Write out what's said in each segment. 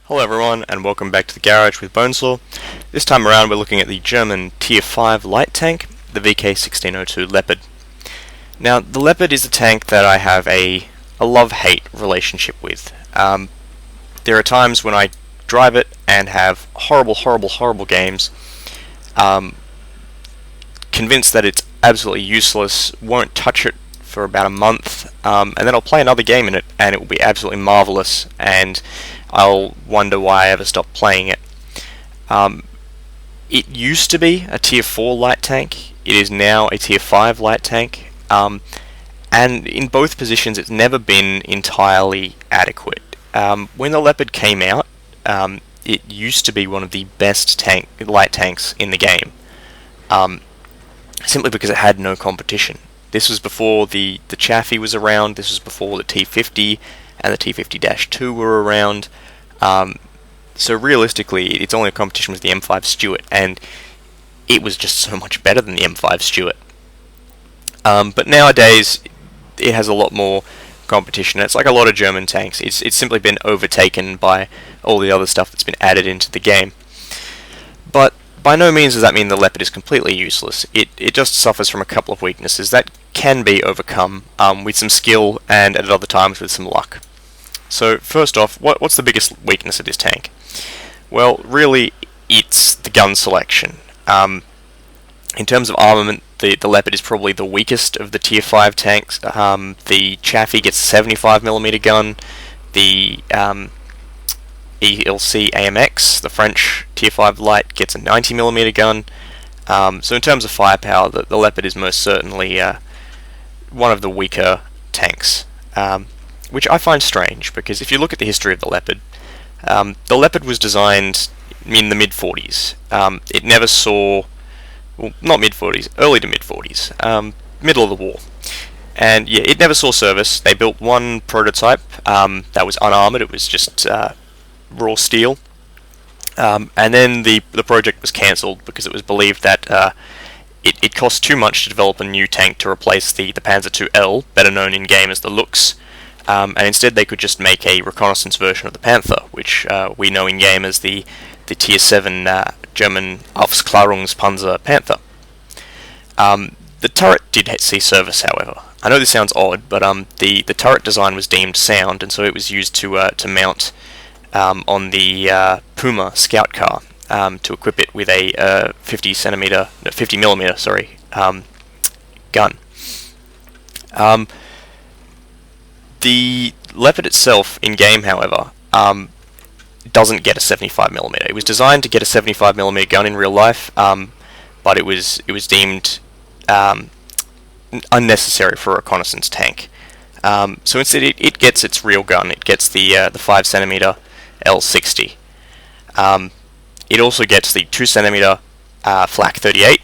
Hello everyone, and welcome back to the garage with Bonesaw. This time around we're looking at the German Tier 5 light tank, the Vk1602 Leopard. Now, the Leopard is a tank that I have a love-hate relationship with. There are times when I drive it and have horrible games, convinced that it's absolutely useless, won't touch it for about a month, and then I'll play another game in it and it will be absolutely marvelous, and I'll wonder why I ever stopped playing it. It used to be a Tier 4 light tank, it is now a Tier 5 light tank, and in both positions it's never been entirely adequate. When the Leopard came out, it used to be one of the best light tanks in the game, simply because it had no competition. This was before the Chaffee was around, this was before the T50 and the T50-2 were around, so realistically its only competition was the M5 Stuart, and it was just so much better than the M5 Stuart. But nowadays it has a lot more competition. It's like a lot of German tanks, it's simply been overtaken by all the other stuff that's been added into the game. But by no means does that mean the Leopard is completely useless. It just suffers from a couple of weaknesses that can be overcome with some skill and at other times with some luck. So first off, what's the biggest weakness of this tank? Well, really, it's the gun selection. In terms of armament, the Leopard is probably the weakest of the Tier 5 tanks. The Chaffee gets a 75mm gun, the ELC AMX, the French Tier 5 light, gets a 90mm gun. So in terms of firepower, the Leopard is most certainly one of the weaker tanks, which I find strange, because if you look at the history of the Leopard was designed in the mid-40s. It never saw, well, not mid-40s, early to mid-40s, middle of the war. And yeah, it never saw service. They built one prototype that was unarmored, it was just raw steel. And then the project was cancelled because it was believed that it cost too much to develop a new tank to replace the Panzer II-L, better known in game as the Lux, and instead they could just make a reconnaissance version of the Panther, which we know in game as the Tier 7 German Aufklärungspanzer Panther. The turret did see service, however. I know this sounds odd, but the turret design was deemed sound, and so it was used to mount on the Puma scout car, to equip it with a 50mm gun. The Leopard itself in game, however, doesn't get a 75mm. It was designed to get a 75mm gun in real life, but it was deemed unnecessary for a reconnaissance tank. So instead, it gets its real gun. It gets the 5cm L60. It also gets the 2cm Flak 38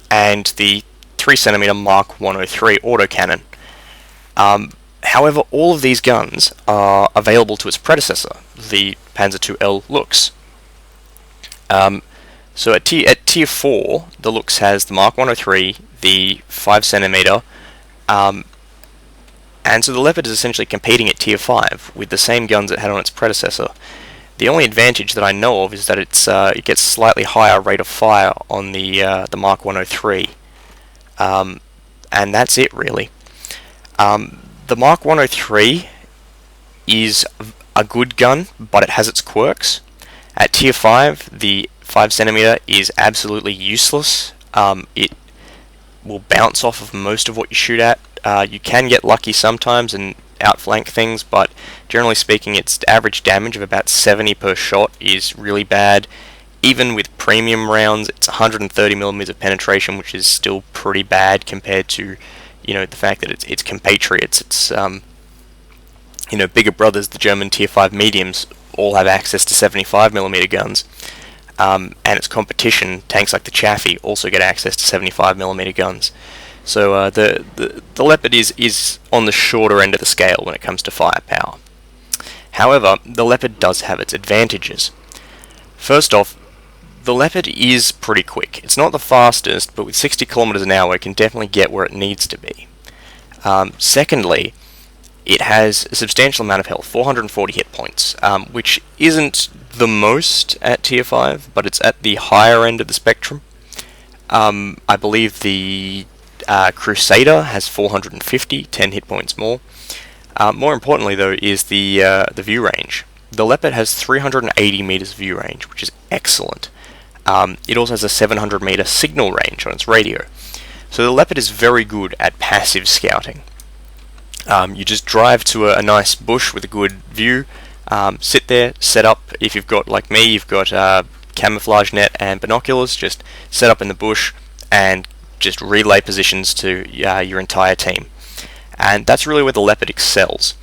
and the 3cm Mark 103 autocannon. However, all of these guns are available to its predecessor, the Panzer II-L Lux. So at Tier 4, the Lux has the Mark 103, the 5cm, and so the Leopard is essentially competing at Tier 5 with the same guns it had on its predecessor. The only advantage that I know of is that it gets slightly higher rate of fire on the Mark 103, and that's it really. The Mark 103 is a good gun, but it has its quirks. At Tier 5, the 5cm is absolutely useless. It will bounce off of most of what you shoot at. You can get lucky sometimes and outflank things, but generally speaking, its average damage of about 70 per shot is really bad. Even with premium rounds, it's 130mm of penetration, which is still pretty bad compared to, the fact that its compatriots, its bigger brothers, the German Tier 5 mediums, all have access to 75mm guns, and its competition, tanks like the Chaffee, also get access to 75mm guns. So the Leopard is on the shorter end of the scale when it comes to firepower. However, the Leopard does have its advantages. First off, the Leopard is pretty quick. It's not the fastest, but with 60 kilometers an hour, it can definitely get where it needs to be. Secondly, it has a substantial amount of health, 440 hit points, which isn't the most at tier 5, but it's at the higher end of the spectrum. I believe the Crusader has 450, 10 hit points more. More importantly, though, is the view range. The Leopard has 380 meters view range, which is excellent. It also has a 700 meter signal range on its radio. So the Leopard is very good at passive scouting. You just drive to a nice bush with a good view, sit there, set up. If you've got, like me, you've got camouflage net and binoculars, just set up in the bush and just relay positions to your entire team. And that's really where the Leopard excels.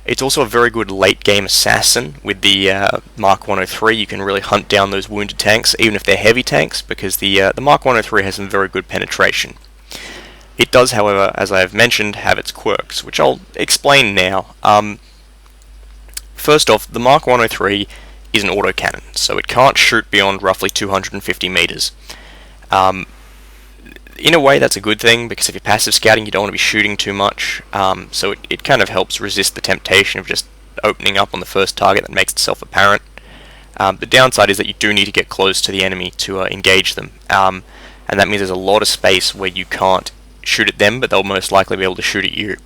It's also a very good late game assassin. With the Mark 103, you can really hunt down those wounded tanks, even if they're heavy tanks, because the Mark 103 has some very good penetration. It does, however, as I have mentioned, have its quirks, which I'll explain now. First off, the Mark 103 is an autocannon, so it can't shoot beyond roughly 250 meters. In a way, that's a good thing, because if you're passive scouting, you don't want to be shooting too much, so it kind of helps resist the temptation of just opening up on the first target that makes itself apparent. The downside is that you do need to get close to the enemy to engage them, and that means there's a lot of space where you can't shoot at them, but they'll most likely be able to shoot at you.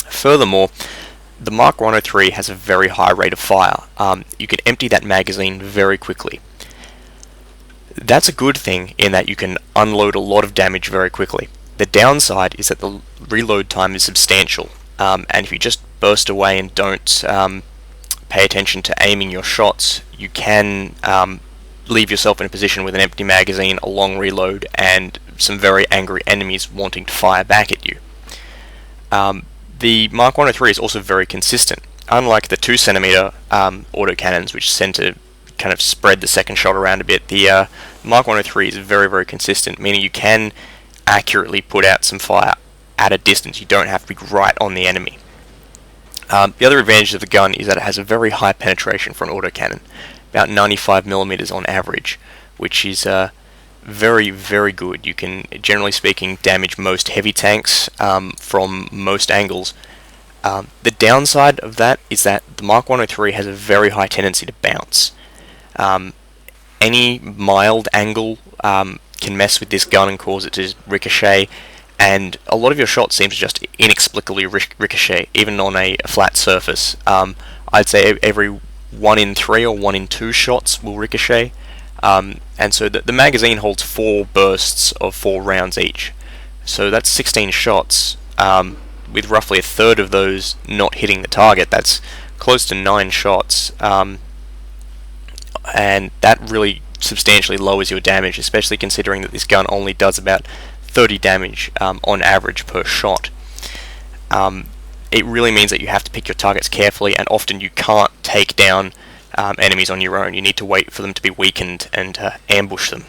Furthermore, the Mark 103 has a very high rate of fire. You can empty that magazine very quickly. That's a good thing in that you can unload a lot of damage very quickly. The downside is that the reload time is substantial, and if you just burst away and don't pay attention to aiming your shots, you can leave yourself in a position with an empty magazine, a long reload, and some very angry enemies wanting to fire back at you. The Mark 103 is also very consistent. Unlike the 2cm autocannons, which tend to kind of spread the second shot around a bit, the Mark 103 is very, very consistent, meaning you can accurately put out some fire at a distance. You don't have to be right on the enemy. The other advantage of the gun is that it has a very high penetration for an autocannon, about 95mm on average, which is very, very good. You can, generally speaking, damage most heavy tanks from most angles. The downside of that is that the Mark 103 has a very high tendency to bounce. Any mild angle can mess with this gun and cause it to ricochet, and a lot of your shots seem to just inexplicably ricochet, even on a flat surface. I'd say every 1 in 3 or 1 in 2 shots will ricochet, and so the magazine holds 4 bursts of 4 rounds each. So that's 16 shots, with roughly a third of those not hitting the target. That's close to 9 shots, and that really substantially lowers your damage, especially considering that this gun only does about 30 damage on average per shot. It really means that you have to pick your targets carefully, and often you can't take down enemies on your own. You need to wait for them to be weakened and ambush them.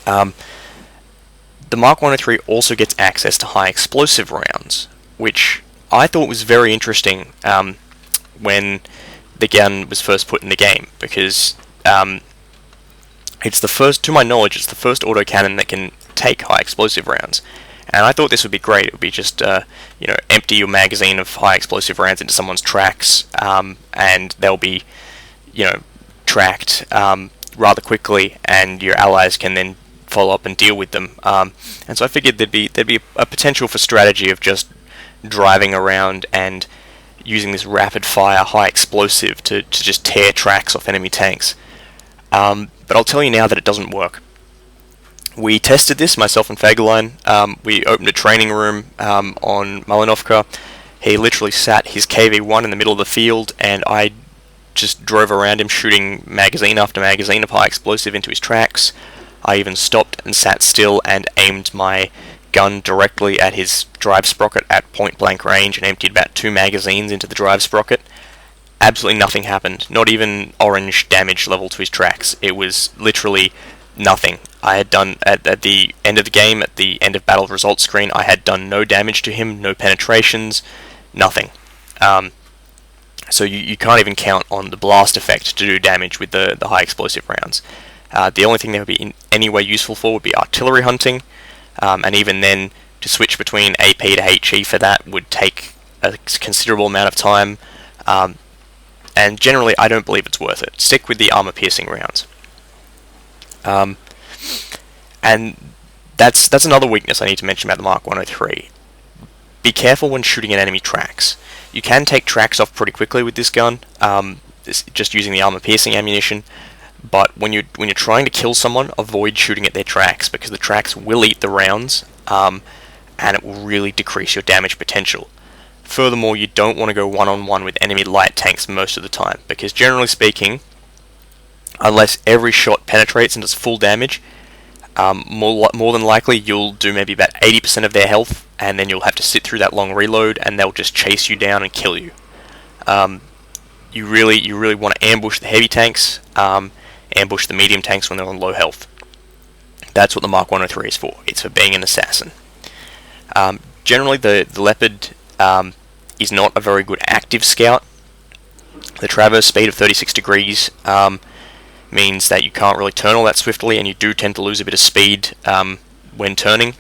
The Mark 103 also gets access to high explosive rounds, which I thought was very interesting when the gun was first put in the game, because it's the first, to my knowledge, it's the first autocannon that can take high explosive rounds. And I thought this would be great. It would be just, empty your magazine of high explosive rounds into someone's tracks, and they'll be, tracked rather quickly, and your allies can then follow up and deal with them. And so I figured there'd be a potential for strategy of just driving around and using this rapid fire high explosive to just tear tracks off enemy tanks. But I'll tell you now that it doesn't work. We tested this, myself and Fagerline. We opened a training room on Malinovka. He literally sat his KV-1 in the middle of the field, and I just drove around him shooting magazine after magazine of high explosive into his tracks. I even stopped and sat still and aimed my gun directly at his drive sprocket at point blank range and emptied about 2 magazines into the drive sprocket. Absolutely nothing happened, not even orange damage level to his tracks. It was literally nothing. I had done, at the end of the game, at the end of battle results screen, I had done no damage to him, no penetrations, nothing. So you can't even count on the blast effect to do damage with the high explosive rounds. The only thing that would be in any way useful for would be artillery hunting, and even then, to switch between AP to HE for that would take a considerable amount of time, and and generally I don't believe it's worth it. Stick with the armor-piercing rounds. And that's another weakness I need to mention about the Mark 103. Be careful when shooting at enemy tracks. You can take tracks off pretty quickly with this gun, just using the armor-piercing ammunition. But when you're trying to kill someone, avoid shooting at their tracks, because the tracks will eat the rounds, and it will really decrease your damage potential. Furthermore, you don't want to go one-on-one with enemy light tanks most of the time, because generally speaking, unless every shot penetrates and does full damage, more than likely you'll do maybe about 80% of their health, and then you'll have to sit through that long reload, and they'll just chase you down and kill you. You really want to ambush the heavy tanks, ambush the medium tanks when they're on low health. That's what the Mark 103 is for. It's for being an assassin. Generally, the Leopard is not a very good active scout. The traverse speed of 36 degrees means that you can't really turn all that swiftly, and you do tend to lose a bit of speed when turning.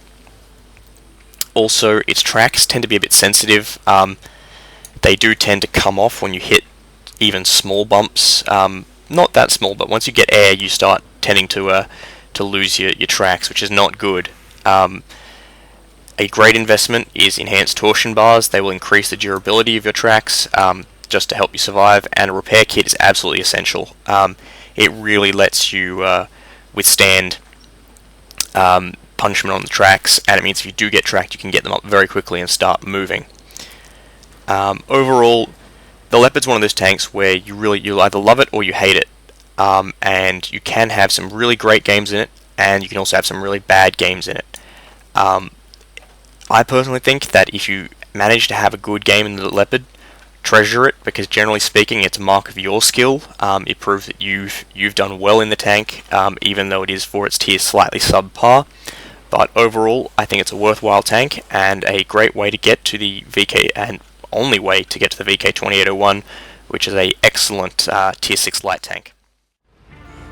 Also, its tracks tend to be a bit sensitive. They do tend to come off when you hit even small bumps. Not that small, but once you get air, you start tending to lose your tracks, which is not good. A great investment is enhanced torsion bars. They will increase the durability of your tracks just to help you survive, and a repair kit is absolutely essential. It really lets you withstand punishment on the tracks, and it means if you do get tracked, you can get them up very quickly and start moving. Overall, the Leopard's one of those tanks where you'll either love it or you hate it, and you can have some really great games in it, and you can also have some really bad games in it. I personally think that if you manage to have a good game in the Leopard, treasure it, because generally speaking it's a mark of your skill. It proves that you've done well in the tank, even though it is for its tier slightly subpar. But overall, I think it's a worthwhile tank, and a great way to get to the VK, and only way to get to the Vk1602, which is a excellent tier 6 light tank.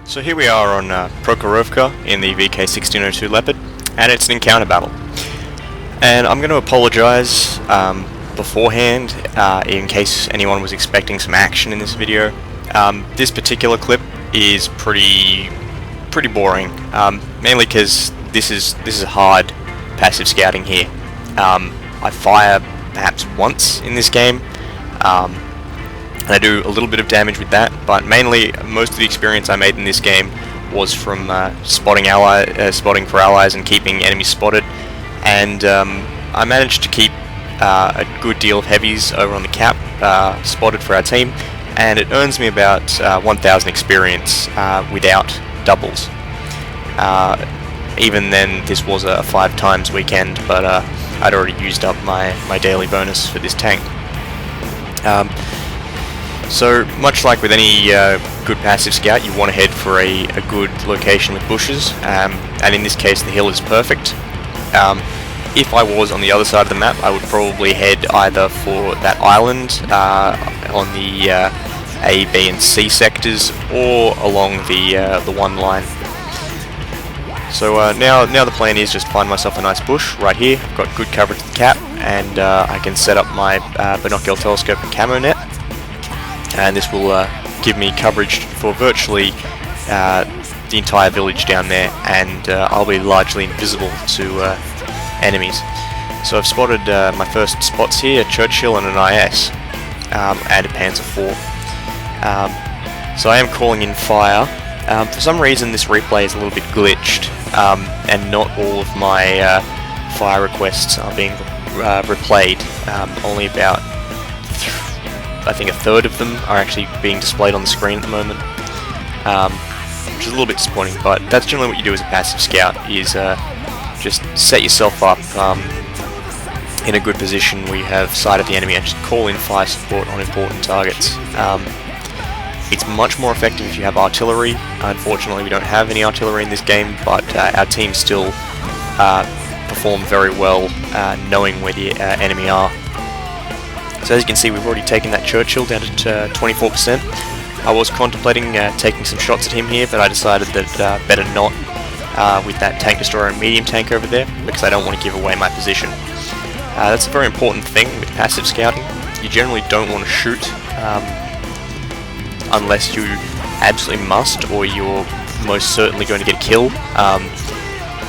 So here we are on Prokhorovka in the Vk1602 Leopard, and it's an encounter battle. And I'm going to apologise beforehand in case anyone was expecting some action in this video. This particular clip is pretty boring, mainly because this is hard passive scouting here. I fire perhaps once in this game, and I do a little bit of damage with that, but mainly most of the experience I made in this game was from spotting for allies and keeping enemies spotted, and I managed to keep a good deal of heavies over on the cap spotted for our team, and it earns me about 1,000 experience without doubles. Even then, this was a 5 times weekend, but I'd already used up my daily bonus for this tank. So much like with any good passive scout, you want to head for a good location with bushes, and in this case the hill is perfect. If I was on the other side of the map, I would probably head either for that island on the A, B and C sectors, or along the 1 line. So now the plan is just find myself a nice bush right here. I've got good coverage of the cap, and I can set up my binocular telescope and camo net, and this will give me coverage for virtually the entire village down there, and I'll be largely invisible to enemies. So I've spotted my first spots here, a Churchill and an IS, and a Panzer IV. So I am calling in fire. For some reason this replay is a little bit glitched, and not all of my fire requests are being replayed. Only about, I think, a third of them are actually being displayed on the screen at the moment, which is a little bit disappointing, but that's generally what you do as a passive scout, is just set yourself up in a good position where you have sight of the enemy and just call in fire support on important targets. It's much more effective if you have artillery. Unfortunately, we don't have any artillery in this game, but our team still perform very well knowing where the enemy are. So as you can see, we've already taken that Churchill down to 24%. I was contemplating taking some shots at him here, but I decided that better not with that tank destroyer and medium tank over there, because I don't want to give away my position. That's a very important thing with passive scouting. You generally don't want to shoot unless you absolutely must or you're most certainly going to get a kill.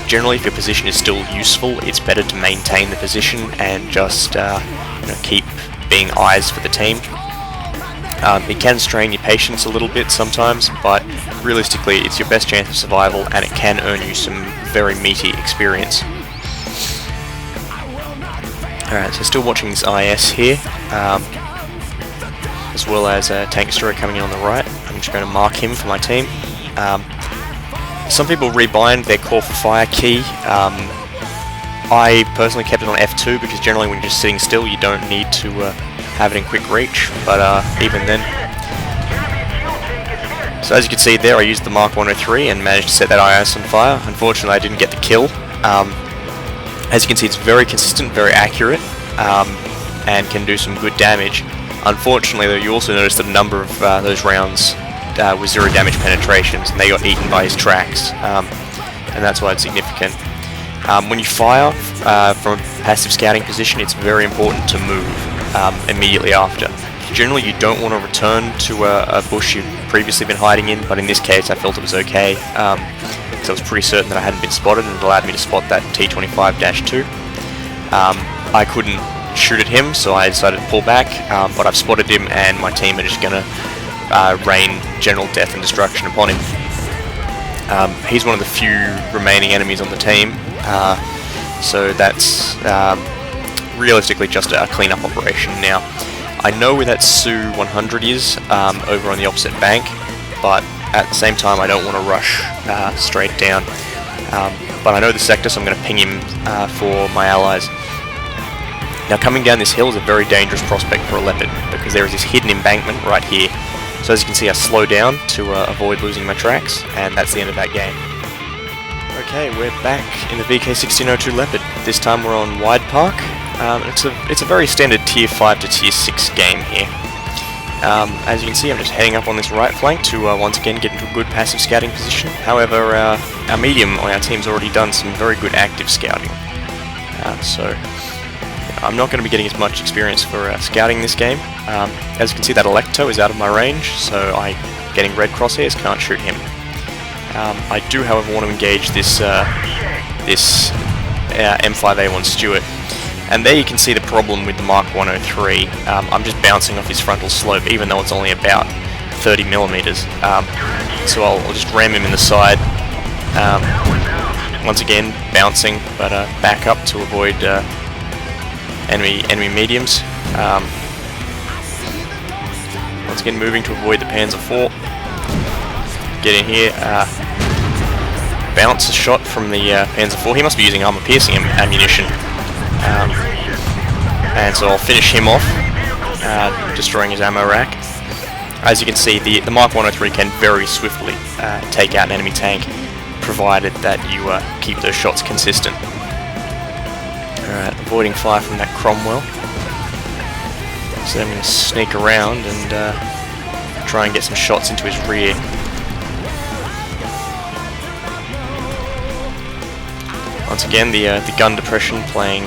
Generally, if your position is still useful, it's better to maintain the position and just keep being eyes for the team. It can strain your patience a little bit sometimes, but realistically it's your best chance of survival and it can earn you some very meaty experience. Alright, so still watching this IS here, as well as a tank destroyer coming in on the right. I'm just going to mark him for my team. Some people rebind their Call for Fire key. I personally kept it on F2 because generally when you're just sitting still you don't need to have it in quick reach, but even then. So as you can see there, I used the Mark 103 and managed to set that IS on fire. Unfortunately I didn't get the kill. As you can see, it's very consistent, very accurate, and can do some good damage. Unfortunately though, you also notice that a number of those rounds with 0 damage penetrations, and they got eaten by his tracks, and that's why it's significant. When you fire from a passive scouting position, it's very important to move immediately after. Generally you don't want to return to a bush you've previously been hiding in, but in this case I felt it was okay, because I was pretty certain that I hadn't been spotted, and it allowed me to spot that T25-2. I couldn't shoot at him, so I decided to pull back, but I've spotted him and my team are just going to rain general death and destruction upon him. He's one of the few remaining enemies on the team, so that's realistically just a cleanup operation. Now, I know where that Su-100 is, over on the opposite bank, but at the same time I don't want to rush straight down. But I know the sector, so I'm going to ping him for my allies. Now, coming down this hill is a very dangerous prospect for a Leopard, because there is this hidden embankment right here. So as you can see, I slow down to avoid losing my tracks, and that's the end of that game. Okay, we're back in the Vk1602 Leopard. This time we're on Wide Park. It's a very standard Tier 5 to Tier 6 game here. As you can see, I'm just heading up on this right flank to once again get into a good passive scouting position. However, our medium on our team's already done some very good active scouting. So I'm not going to be getting as much experience for scouting this game. As you can see, that Electo is out of my range, so getting red crosshairs, can't shoot him. I do, however, want to engage this M5A1 Stuart. And there you can see the problem with the Mark 103. I'm just bouncing off his frontal slope, even though it's only about 30mm. So I'll just ram him in the side. Once again, bouncing, but back up to avoid enemy mediums. Once again, moving to avoid the Panzer IV. Get in here. Bounce a shot from the Panzer IV. He must be using armor-piercing ammunition. And so I'll finish him off, destroying his ammo rack. As you can see, the Mark 103 can very swiftly take out an enemy tank, provided that you keep those shots consistent. Alright, avoiding fire from that Cromwell. So I'm going to sneak around and try and get some shots into his rear. Once again, the gun depression playing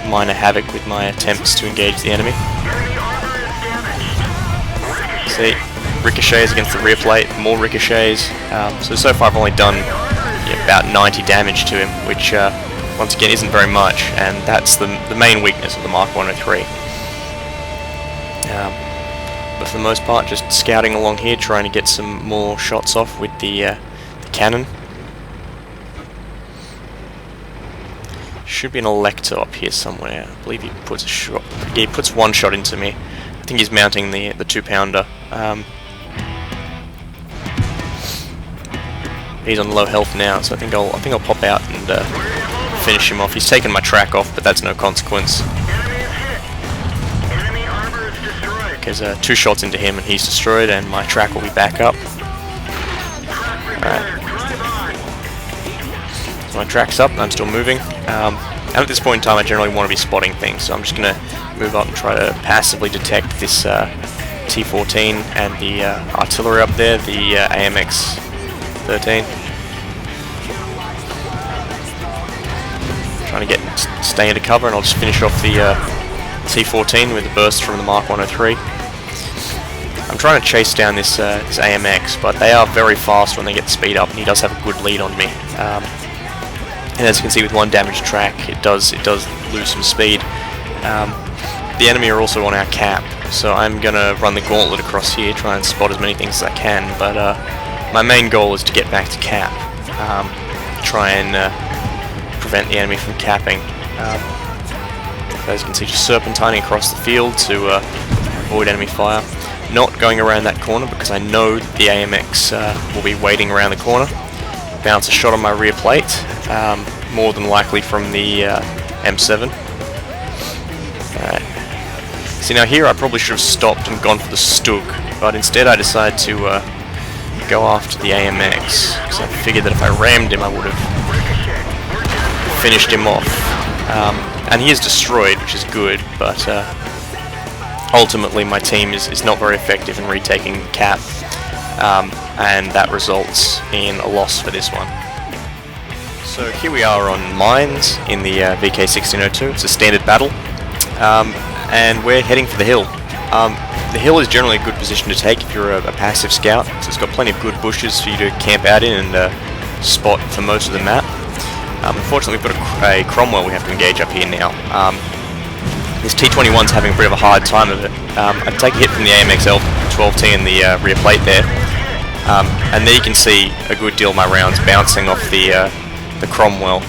minor havoc with my attempts to engage the enemy. See, ricochets against the rear plate, more ricochets. So far I've only done about 90 damage to him, which once again isn't very much, and that's the main weakness of the Mark 103. But for the most part, just scouting along here, trying to get some more shots off with the cannon. Should be an Elector up here somewhere. I believe he puts a shot. Yeah, he puts one shot into me. I think he's mounting the 2-pounder. He's on low health now, so I think I'll pop out and finish him off. He's taken my track off, but that's no consequence. There's 2 shots into him and he's destroyed, and my track will be back up. Alright. So my track's up and I'm still moving. And at this point in time I generally want to be spotting things, so I'm just going to move up and try to passively detect this T14 and the artillery up there, the AMX-13. Trying to stay into cover, and I'll just finish off the T14 with a burst from the Mark 103. I'm trying to chase down this AMX, but they are very fast when they get speed up, and he does have a good lead on me. And as you can see, with one damaged track, it does lose some speed. The enemy are also on our cap, so I'm gonna run the gauntlet across here, try and spot as many things as I can. But my main goal is to get back to cap, try and prevent the enemy from capping. As you can see, just serpentining across the field to avoid enemy fire. Not going around that corner because I know that the AMX will be waiting around the corner. Bounce a shot on my rear plate, more than likely from the M7. Alright. See, now here I probably should have stopped and gone for the Stug, but instead I decided to go after the AMX, because I figured that if I rammed him I would have finished him off. And he is destroyed, which is good, but ultimately my team is not very effective in retaking cap, and that results in a loss for this one. So here we are on mines in the Vk1602. It's a standard battle, and we're heading for the hill. The hill is generally a good position to take if you're a passive scout, so it's got plenty of good bushes for you to camp out in and spot for most of the map. Unfortunately, we've got a Cromwell we have to engage up here now. This T-21's having a bit of a hard time of it. I take a hit from the AMX 12T in the rear plate there, and there you can see a good deal of my rounds bouncing off the Cromwell,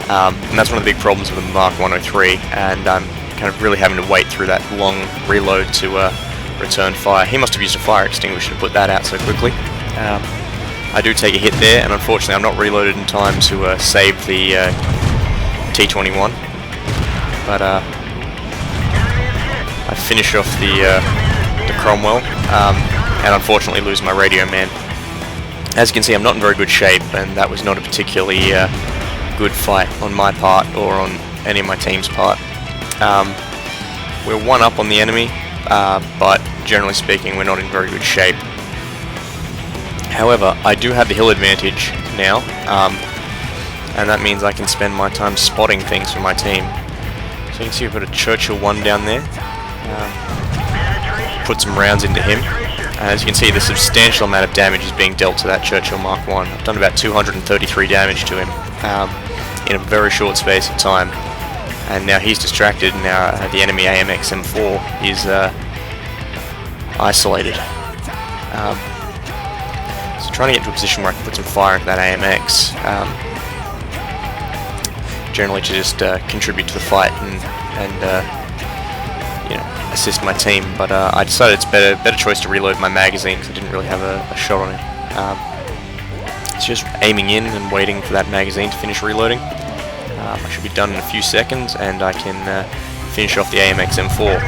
and that's one of the big problems with the Mark 103, and I'm kind of really having to wait through that long reload to return fire. He must have used a fire extinguisher to put that out so quickly. I do take a hit there, and unfortunately I'm not reloaded in time to save the T-21, but I finish off the Cromwell, and unfortunately lose my radio man. As you can see, I'm not in very good shape, and that was not a particularly good fight on my part or on any of my team's part. We're one up on the enemy, but generally speaking we're not in very good shape. However, I do have the hill advantage now, and that means I can spend my time spotting things for my team. So you can see we've got a Churchill 1 down there. Put some rounds into him. As you can see, the substantial amount of damage is being dealt to that Churchill Mark 1. I've done about 233 damage to him in a very short space of time. And now he's distracted, and now the enemy AMX M4 is isolated. So trying to get to a position where I can put some fire into that AMX, generally to just contribute to the fight and you know, assist my team. But I decided it's better choice to reload my magazine because I didn't really have a shot on it. It's just aiming in and waiting for that magazine to finish reloading. I should be done in a few seconds, and I can finish off the AMX M4.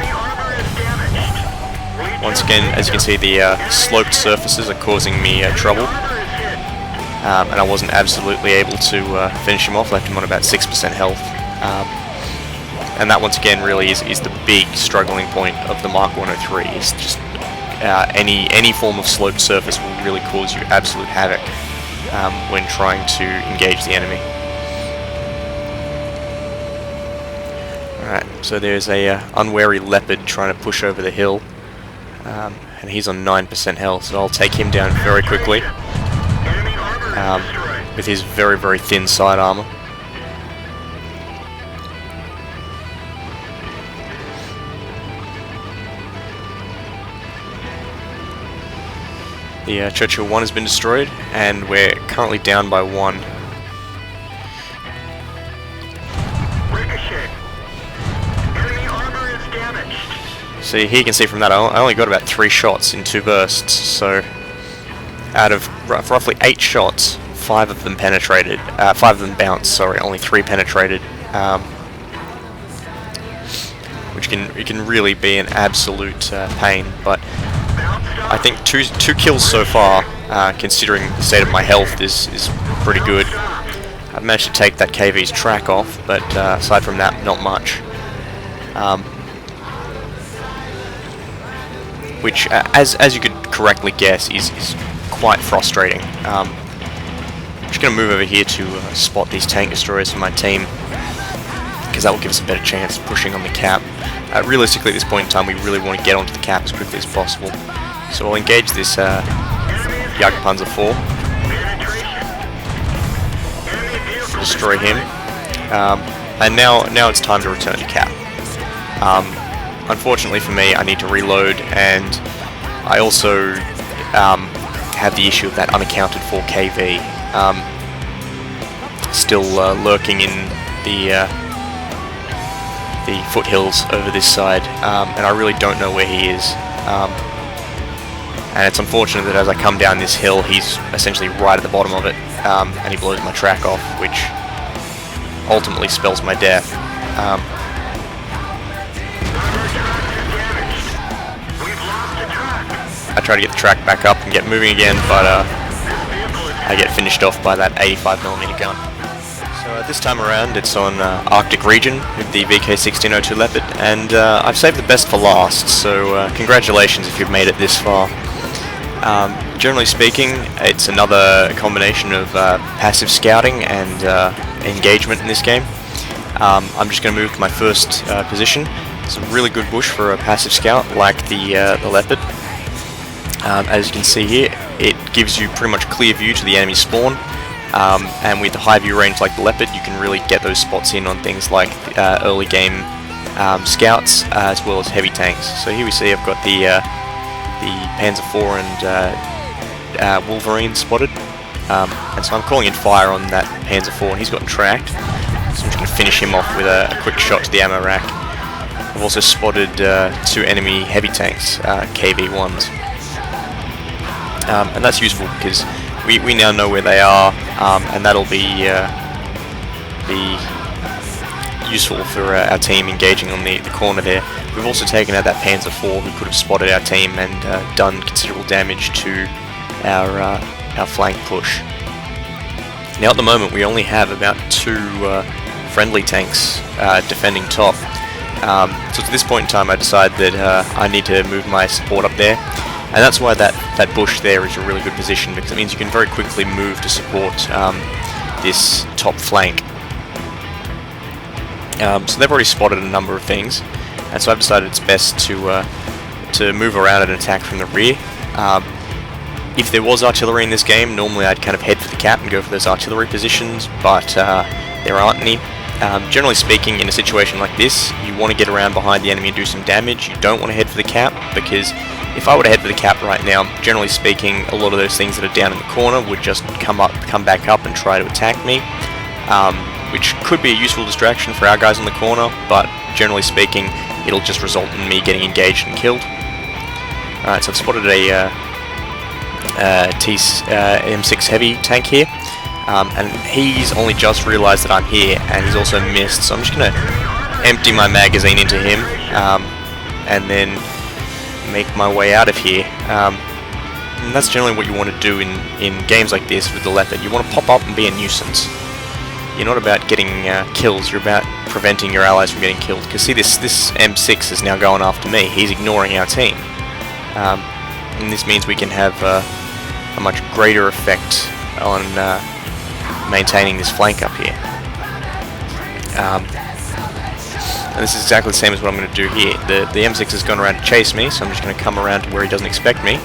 Once again, as you can see, the sloped surfaces are causing me trouble, and I wasn't absolutely able to finish him off. Left him on about 6% health, and that once again really is the big struggling point of the Mark 103. Is just any form of sloped surface will really cause you absolute havoc when trying to engage the enemy. Alright, so there's a unwary Leopard trying to push over the hill, and he's on 9% health, so I'll take him down very quickly with his very, very thin side armor. The Churchill 1 has been destroyed, and we're currently down by 1. See, here you can see from that I only got about 3 shots in 2 bursts, so out of roughly 8 shots, 5 of them penetrated, 5 of them bounced, sorry, only 3 penetrated, which can really be an absolute pain. But I think two kills so far, considering the state of my health, is pretty good. I've managed to take that KV's track off, but aside from that, not much. Which, as you could correctly guess, is quite frustrating. I'm just going to move over here to spot these tank destroyers for my team, because that will give us a better chance of pushing on the cap. Realistically, at this point in time, we really want to get onto the cap as quickly as possible. So I'll engage this Jagdpanzer 4, destroy him, and now it's time to return to cap. Unfortunately for me, I need to reload, and I also have the issue of that unaccounted for KV still lurking in the foothills over this side, and I really don't know where he is. And it's unfortunate that as I come down this hill, he's essentially right at the bottom of it, and he blows my track off, which ultimately spells my death. I try to get the track back up and get moving again, but I get finished off by that 85mm gun. So this time around it's on Arctic region with the Vk1602 Leopard, and I've saved the best for last, so congratulations if you've made it this far. Generally speaking, it's another combination of passive scouting and engagement in this game. I'm just going to move to my first position. It's a really good bush for a passive scout like the Leopard. As you can see here, it gives you pretty much clear view to the enemy spawn, and with the high view range like the Leopard, you can really get those spots in on things like early game scouts as well as heavy tanks. So here we see I've got the Panzer IV and Wolverine spotted, and so I'm calling in fire on that Panzer IV, and he's gotten tracked, so I'm just going to finish him off with a quick shot to the ammo rack. I've also spotted 2 enemy heavy tanks, KV-1s. And that's useful because we now know where they are, and that'll be useful for our team engaging on the corner there. We've also taken out that Panzer IV who could have spotted our team and done considerable damage to our flank push. Now at the moment we only have about 2 friendly tanks defending top. So at this point in time I decided that I need to move my support up there. And that's why that bush there is a really good position, because it means you can very quickly move to support this top flank. So they've already spotted a number of things, and so I've decided it's best to move around and attack from the rear. If there was artillery in this game, normally I'd kind of head for the cap and go for those artillery positions, but there aren't any. Generally speaking, in a situation like this, you want to get around behind the enemy and do some damage. You don't want to head for the cap, because if I were to head for the cap right now, generally speaking, a lot of those things that are down in the corner would just come back up and try to attack me, which could be a useful distraction for our guys in the corner, but generally speaking, it'll just result in me getting engaged and killed. Alright, so I've spotted a M6 heavy tank here, and he's only just realised that I'm here, and he's also missed, so I'm just going to empty my magazine into him, and then make my way out of here. And that's generally what you want to do in games like this with the Leopard. You want to pop up and be a nuisance. You're not about getting kills, you're about preventing your allies from getting killed. Because see, this M6 is now going after me. He's ignoring our team. And this means we can have a much greater effect on maintaining this flank up here. And this is exactly the same as what I'm going to do here. The M6 has gone around to chase me, so I'm just going to come around to where he doesn't expect me.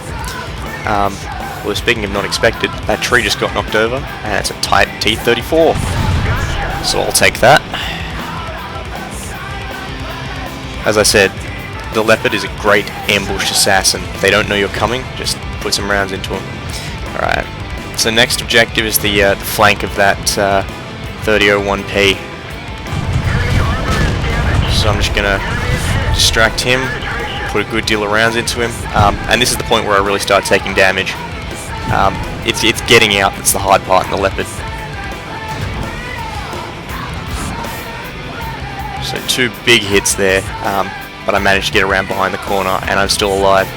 Well, speaking of not expected, that tree just got knocked over, and it's a tight T-34. So I'll take that. As I said, the Leopard is a great ambush assassin. If they don't know you're coming, just put some rounds into them. Alright, so next objective is the flank of that 3001P. So I'm just going to distract him, put a good deal of rounds into him, and this is the point where I really start taking damage. It's getting out that's the hard part in the Leopard. So 2 big hits there, but I managed to get around behind the corner and I'm still alive.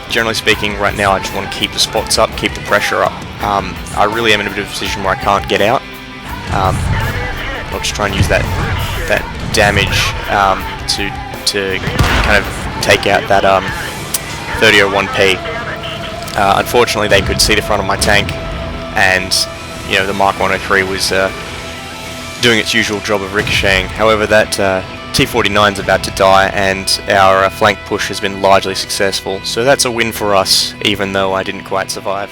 Generally speaking, right now I just want to keep the spots up, keep the pressure up. I really am in a bit of a position where I can't get out. I'll just try and use that damage to kind of take out that 3001P. Unfortunately, they could see the front of my tank, and the Mark 103 was doing its usual job of ricocheting. However, that T-49's about to die, and our flank push has been largely successful, so that's a win for us, even though I didn't quite survive.